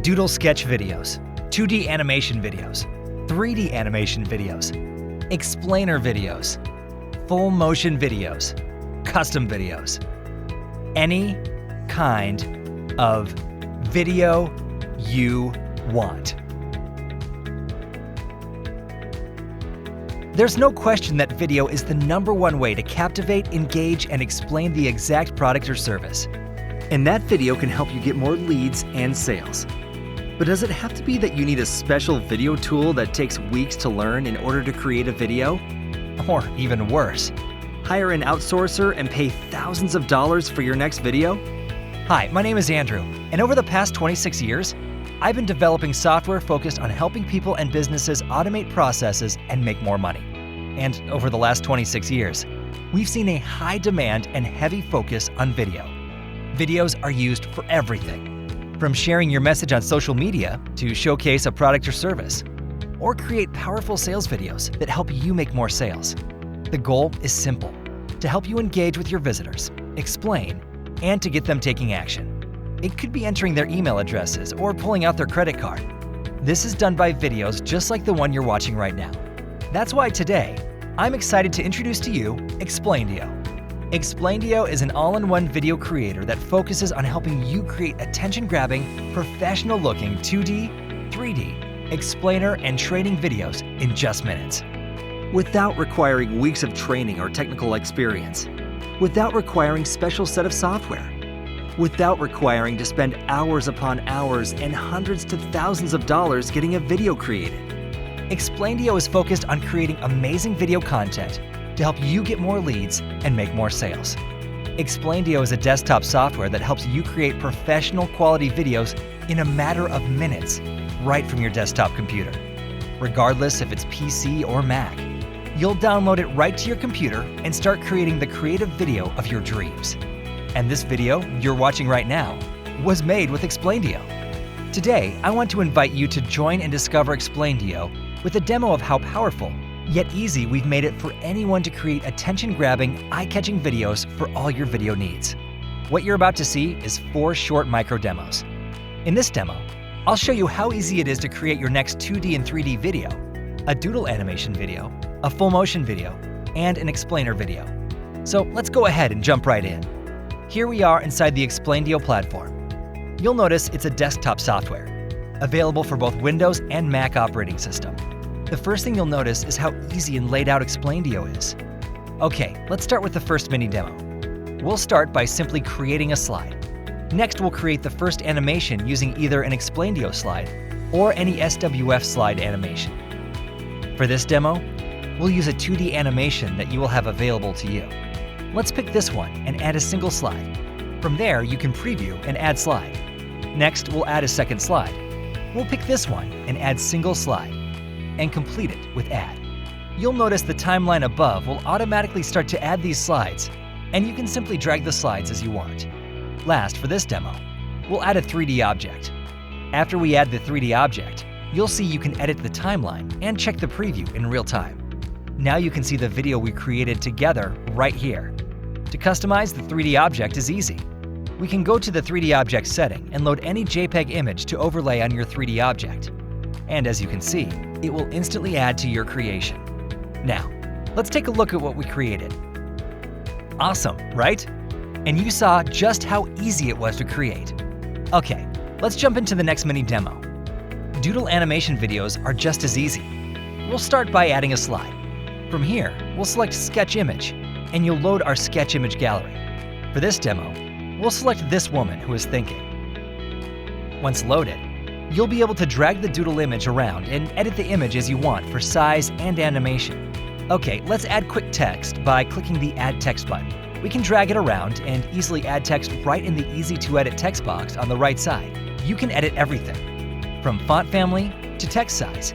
doodle sketch videos, 2D animation videos, 3D animation videos, explainer videos, full motion videos, custom videos. Any kind of video you want. There's no question that video is the #1 way to captivate, engage, and explain the exact product or service. And that video can help you get more leads and sales. But does it have to be that you need a special video tool that takes weeks to learn in order to create a video? Or even worse, hire an outsourcer and pay thousands of dollars for your next video? Hi, my name is Andrew, and over the past 26 years, I've been developing software focused on helping people and businesses automate processes and make more money. And over the last 26 years, we've seen a high demand and heavy focus on video. Videos are used for everything, from sharing your message on social media to showcase a product or service, or create powerful sales videos that help you make more sales. The goal is simple: to help you engage with your visitors, explain, and to get them taking action. It could be entering their email addresses or pulling out their credit card. This is done by videos just like the one you're watching right now. That's why today, I'm excited to introduce to you Explaindio. Explaindio is an all-in-one video creator that focuses on helping you create attention-grabbing, professional-looking 2D, 3D, explainer, and training videos in just minutes. Without requiring weeks of training or technical experience. Without requiring special set of software. Without requiring to spend hours upon hours and hundreds to thousands of dollars getting a video created. Explaindio is focused on creating amazing video content to help you get more leads and make more sales. Explaindio is a desktop software that helps you create professional quality videos in a matter of minutes, right from your desktop computer. Regardless if it's PC or Mac, you'll download it right to your computer and start creating the creative video of your dreams. And this video you're watching right now was made with Explaindio. Today, I want to invite you to join and discover Explaindio with a demo of how powerful, yet easy we've made it for anyone to create attention-grabbing, eye-catching videos for all your video needs. What you're about to see is 4 short micro demos. In this demo, I'll show you how easy it is to create your next 2D and 3D video, a doodle animation video, a full motion video, and an explainer video. So let's go ahead and jump right in. Here we are inside the Explaindio platform. You'll notice it's a desktop software, available for both Windows and Mac operating system. The first thing you'll notice is how easy and laid out Explaindio is. Okay, let's start with the first mini demo. We'll start by simply creating a slide. Next, we'll create the first animation using either an Explaindio slide or any SWF slide animation. For this demo, we'll use a 2D animation that you will have available to you. Let's pick this one and add a single slide. From there, you can preview and add slide. Next, we'll add a second slide. We'll pick this one and add single slide, and complete it with add. You'll notice the timeline above will automatically start to add these slides, and you can simply drag the slides as you want. Last, for this demo, we'll add a 3D object. After we add the 3D object, you'll see you can edit the timeline and check the preview in real time. Now you can see the video we created together right here. To customize the 3D object is easy. We can go to the 3D object setting and load any JPEG image to overlay on your 3D object. And as you can see, it will instantly add to your creation. Now, let's take a look at what we created. Awesome, right? And you saw just how easy it was to create. Okay, let's jump into the next mini demo. Doodle animation videos are just as easy. We'll start by adding a slide. From here, we'll select Sketch Image, and you'll load our sketch image gallery. For this demo, we'll select this woman who is thinking. Once loaded, you'll be able to drag the doodle image around and edit the image as you want for size and animation. Okay, let's add quick text by clicking the Add Text button. We can drag it around and easily add text right in the Easy to Edit text box on the right side. You can edit everything, from font family to text size.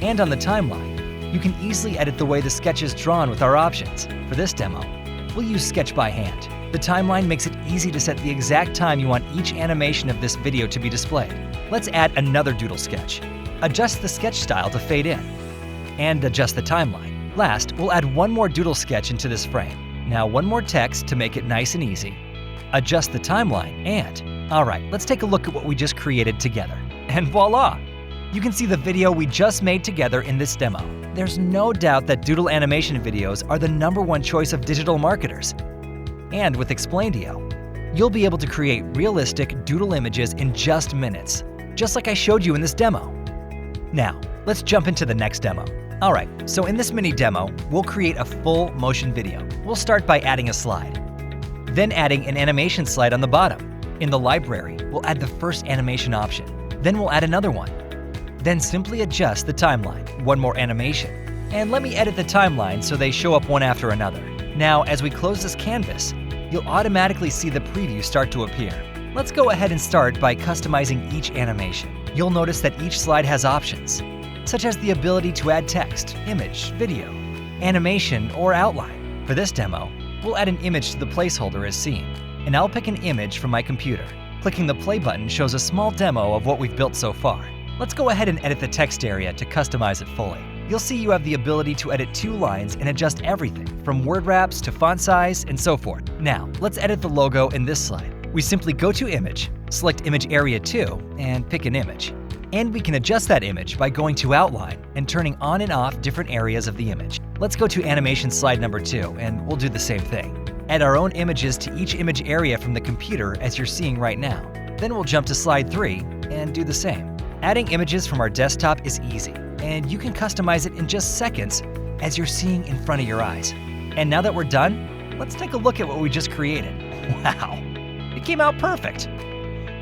And on the timeline, you can easily edit the way the sketch is drawn with our options. For this demo, we'll use Sketch by hand. The timeline makes it easy to set the exact time you want each animation of this video to be displayed. Let's add another doodle sketch. Adjust the sketch style to fade in, and adjust the timeline. Last, we'll add one more doodle sketch into this frame. Now one more text to make it nice and easy. Adjust the timeline and, alright, let's take a look at what we just created together. And voila! You can see the video we just made together in this demo. There's no doubt that doodle animation videos are the #1 choice of digital marketers. And with Explaindio, you'll be able to create realistic doodle images in just minutes, just like I showed you in this demo. Now, let's jump into the next demo. Alright, so in this mini demo, we'll create a full motion video. We'll start by adding a slide, then adding an animation slide on the bottom. In the library, we'll add the first animation option, then we'll add another one. Then simply adjust the timeline, one more animation. And let me edit the timeline so they show up one after another. Now, as we close this canvas, you'll automatically see the preview start to appear. Let's go ahead and start by customizing each animation. You'll notice that each slide has options, such as the ability to add text, image, video, animation, or outline. For this demo, we'll add an image to the placeholder as seen, and I'll pick an image from my computer. Clicking the play button shows a small demo of what we've built so far. Let's go ahead and edit the text area to customize it fully. You'll see you have the ability to edit 2 lines and adjust everything, from word wraps to font size and so forth. Now, let's edit the logo in this slide. We simply go to Image, select Image Area 2, and pick an image. And we can adjust that image by going to Outline and turning on and off different areas of the image. Let's go to Animation Slide number 2, and we'll do the same thing. Add our own images to each image area from the computer as you're seeing right now. Then we'll jump to Slide 3 and do the same. Adding images from our desktop is easy, and you can customize it in just seconds as you're seeing in front of your eyes. And now that we're done, let's take a look at what we just created. Wow, it came out perfect.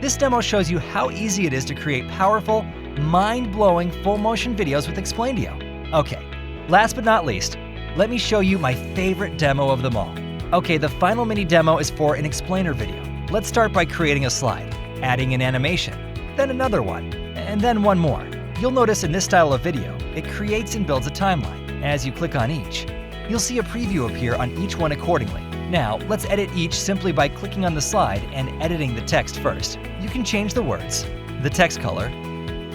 This demo shows you how easy it is to create powerful, mind-blowing full-motion videos with Explaindio. Okay, last but not least, let me show you my favorite demo of them all. Okay, the final mini demo is for an explainer video. Let's start by creating a slide, adding an animation, then another one, and then one more. You'll notice in this style of video, it creates and builds a timeline. As you click on each, you'll see a preview appear on each one accordingly. Now, let's edit each simply by clicking on the slide and editing the text first. You can change the words, the text color,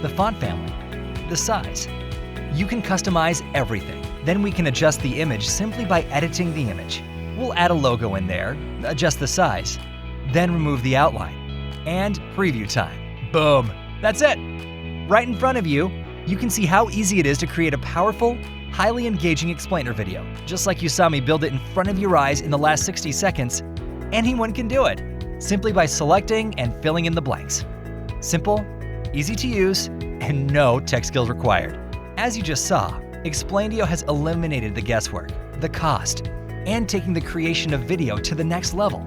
the font family, the size. You can customize everything. Then we can adjust the image simply by editing the image. We'll add a logo in there, adjust the size, then remove the outline, and preview time. Boom! That's it! Right in front of you, you can see how easy it is to create a powerful, highly engaging explainer video. Just like you saw me build it in front of your eyes in the last 60 seconds, anyone can do it, simply by selecting and filling in the blanks. Simple, easy to use, and no tech skills required. As you just saw, Explaindio has eliminated the guesswork, the cost, and taking the creation of video to the next level.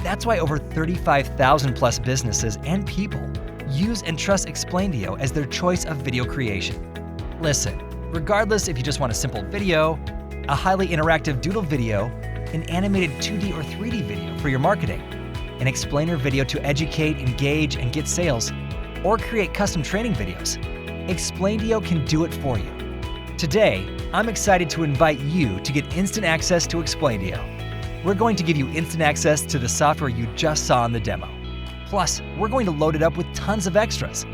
That's why over 35,000 plus businesses and people use and trust Explaindio as their choice of video creation. Listen, regardless if you just want a simple video, a highly interactive doodle video, an animated 2D or 3D video for your marketing, an explainer video to educate, engage, and get sales, or create custom training videos, Explaindio can do it for you. Today, I'm excited to invite you to get instant access to Explaindio. We're going to give you instant access to the software you just saw in the demo. Plus, we're going to load it up with tons of extras.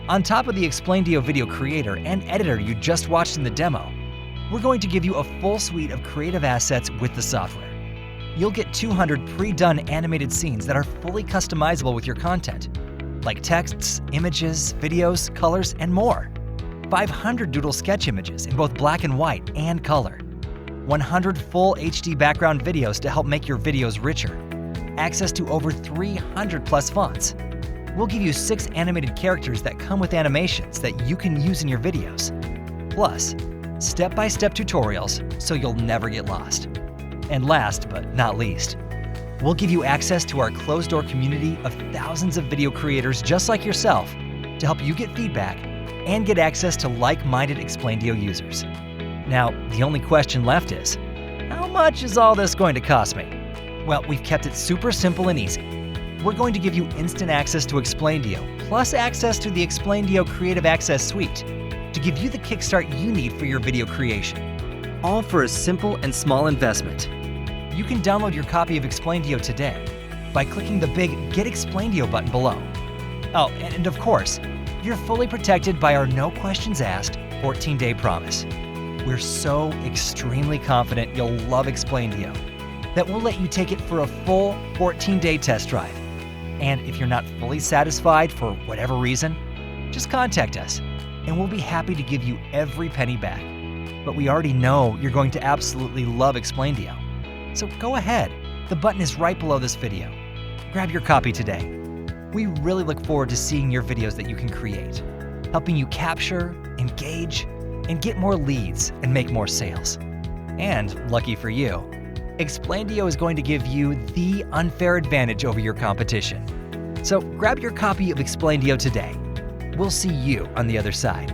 On top of the Explaindio video creator and editor you just watched in the demo, we're going to give you a full suite of creative assets with the software. You'll get 200 pre-done animated scenes that are fully customizable with your content, like texts, images, videos, colors, and more. 500 doodle sketch images in both black and white and color. 100 full HD background videos to help make your videos richer. Access to over 300 plus fonts. We'll give you 6 animated characters that come with animations that you can use in your videos. Plus, step-by-step tutorials so you'll never get lost. And last but not least, we'll give you access to our closed-door community of thousands of video creators just like yourself to help you get feedback and get access to like-minded Explaindio users. Now, the only question left is, how much is all this going to cost me? Well, we've kept it super simple and easy. We're going to give you instant access to Explaindio, plus access to the Explaindio Creative Access Suite to give you the kickstart you need for your video creation. All for a simple and small investment. You can download your copy of Explaindio today by clicking the big Get Explaindio button below. Oh, and of course, you're fully protected by our no questions asked 14-day promise. We're so extremely confident you'll love Explaindio that we'll let you take it for a full 14-day test drive. And if you're not fully satisfied for whatever reason, just contact us, and we'll be happy to give you every penny back. But we already know you're going to absolutely love Explaindio. So go ahead, the button is right below this video. Grab your copy today. We really look forward to seeing your videos that you can create, helping you capture, engage, and get more leads and make more sales. And lucky for you, Explaindio is going to give you the unfair advantage over your competition. So grab your copy of Explaindio today. We'll see you on the other side.